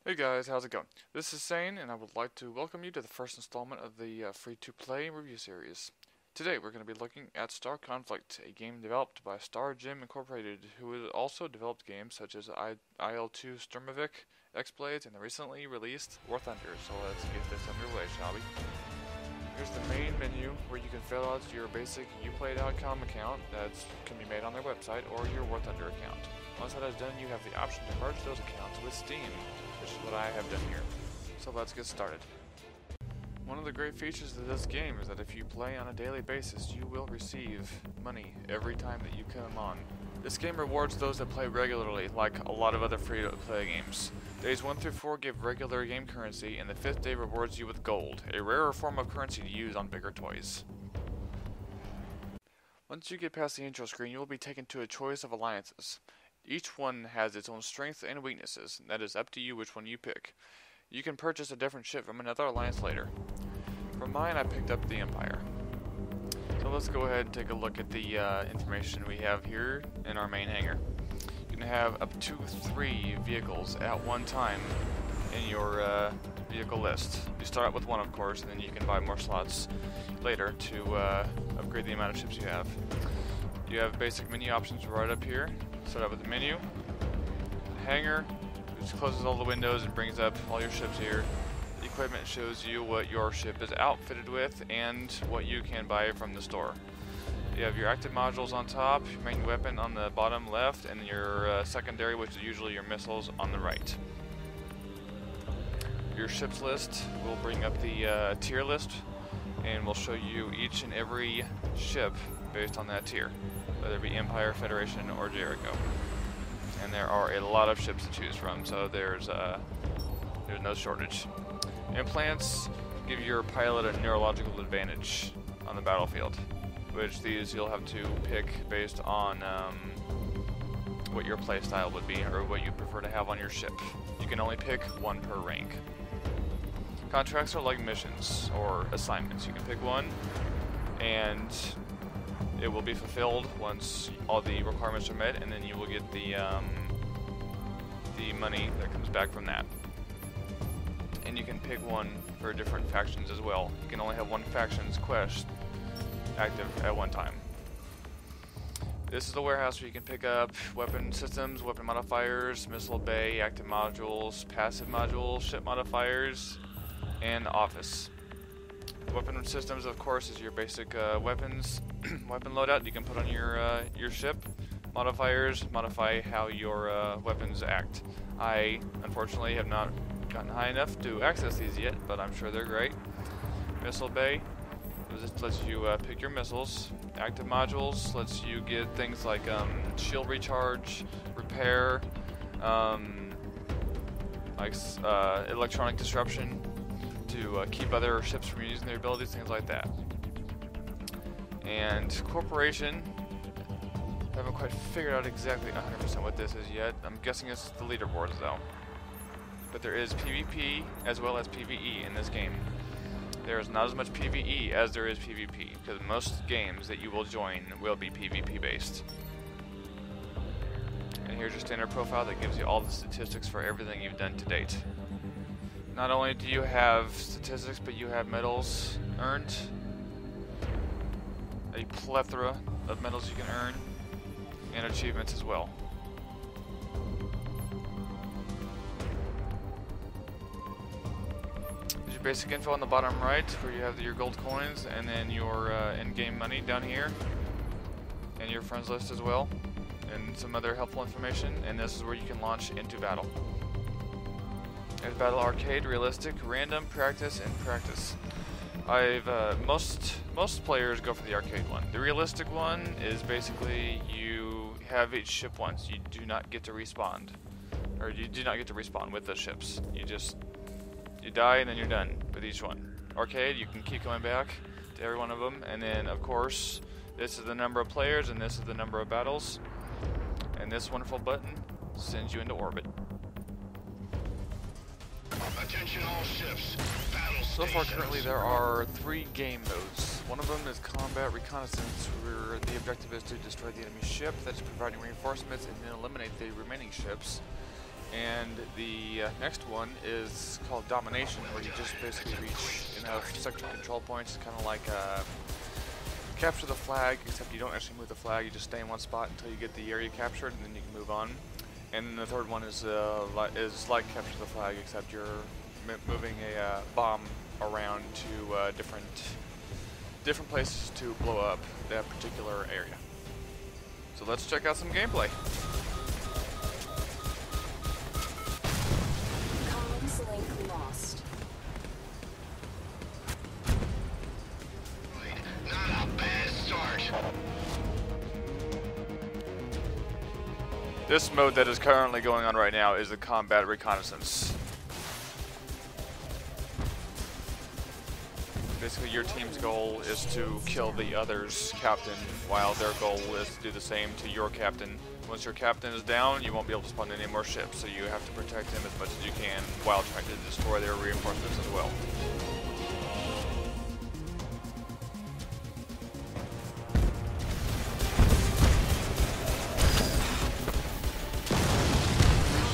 Hey guys, how's it going? This is Sane, and I would like to welcome you to the first installment of the free-to-play review series. Today we're going to be looking at Star Conflict, a game developed by Star Gym Incorporated, who has also developed games such as IL-2 Sturmovik, X-Blades, and the recently released War Thunder. So let's get this underway, shall we? Here's the main menu where you can fill out your basic Uplay.com account that can be made on their website or your War Thunder account. Once that is done, you have the option to merge those accounts with Steam, which is what I have done here. So let's get started. One of the great features of this game is that if you play on a daily basis, you will receive money every time that you come on. This game rewards those that play regularly, like a lot of other free-to-play games. Days 1 through 4 give regular game currency, and the 5th day rewards you with gold, a rarer form of currency to use on bigger toys. Once you get past the intro screen, you will be taken to a choice of alliances. Each one has its own strengths and weaknesses. That is up to you which one you pick. You can purchase a different ship from another alliance later. For mine, I picked up the Empire. So let's go ahead and take a look at the information we have here in our main hangar. You can have up to 3 vehicles at one time in your vehicle list. You start out with one, of course, and then you can buy more slots later to upgrade the amount of ships you have. You have basic menu options right up here. Start out with the menu, hangar, which closes all the windows and brings up all your ships here. The equipment shows you what your ship is outfitted with and what you can buy from the store. You have your active modules on top, your main weapon on the bottom left, and your secondary, which is usually your missiles, on the right. Your ships list will bring up the tier list, and will show you each and every ship based on that tier, whether it be Empire, Federation, or Jericho. And there are a lot of ships to choose from, so there's no shortage. Implants give your pilot a neurological advantage on the battlefield, which these you'll have to pick based on what your playstyle would be, or what you prefer to have on your ship. You can only pick one per rank. Contracts are like missions or assignments. You can pick one, and it will be fulfilled once all the requirements are met, and then you will get the money that comes back from that. And you can pick one for different factions as well. You can only have one faction's quest active at one time. This is the warehouse where you can pick up weapon systems, weapon modifiers, missile bay, active modules, passive modules, ship modifiers, and office. Weapon systems, of course, is your basic weapons, weapon loadout you can put on your ship. Modifiers modify how your weapons act. I, unfortunately, have not gotten high enough to access these yet, but I'm sure they're great. Missile bay, this lets you pick your missiles. Active modules lets you get things like shield recharge, repair, electronic disruption, to keep other ships from using their abilities, things like that. And Corporation, I haven't quite figured out exactly 100% what this is yet. I'm guessing it's the leaderboards though. But there is PvP as well as PvE in this game. There is not as much PvE as there is PvP, because most games that you will join will be PvP based. And here's your standard profile that gives you all the statistics for everything you've done to date. Not only do you have statistics, but you have medals earned. A plethora of medals you can earn, and achievements as well. There's your basic info on the bottom right, where you have your gold coins, and then your in-game money down here, and your friends list as well, and some other helpful information. And this is where you can launch into battle. There's Battle Arcade, Realistic, Random, Practice, and Practice. Most players go for the arcade one. The realistic one is basically you have each ship once. You do not get to respawn, or you do not get to respawn with the ships. You die and then you're done with each one. Arcade, you can keep going back to every one of them, and then of course this is the number of players and this is the number of battles, and this wonderful button sends you into orbit. Attention all ships. So far currently there are 3 game modes. One of them is Combat Reconnaissance, where the objective is to destroy the enemy ship that is providing reinforcements and then eliminate the remaining ships. And the next one is called Domination, where you just basically reach enough sector control points, kind of like capture the flag, except you don't actually move the flag, you just stay in one spot until you get the area captured, and then you can move on. And then the third one is like capture the flag, except you're moving a bomb around to different places to blow up that particular area. So let's check out some gameplay. Comms link lost. Not a bad start. This mode that is currently going on right now is the combat reconnaissance. Basically, your team's goal is to kill the other's captain, while their goal is to do the same to your captain. Once your captain is down, you won't be able to spawn any more ships, so you have to protect him as much as you can while trying to destroy their reinforcements as well.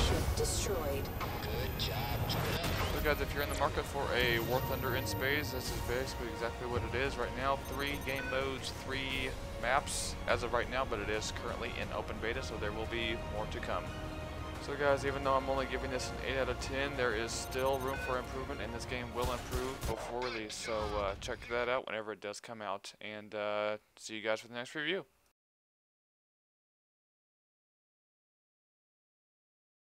Ship destroyed. Good job. So guys, if you're in the market for a War Thunder in space, this is basically exactly what it is right now. 3 game modes, 3 maps as of right now, but it is currently in open beta, so there will be more to come. So guys, even though I'm only giving this an 8 out of 10, there is still room for improvement, and this game will improve before release. So check that out whenever it does come out, and see you guys for the next review.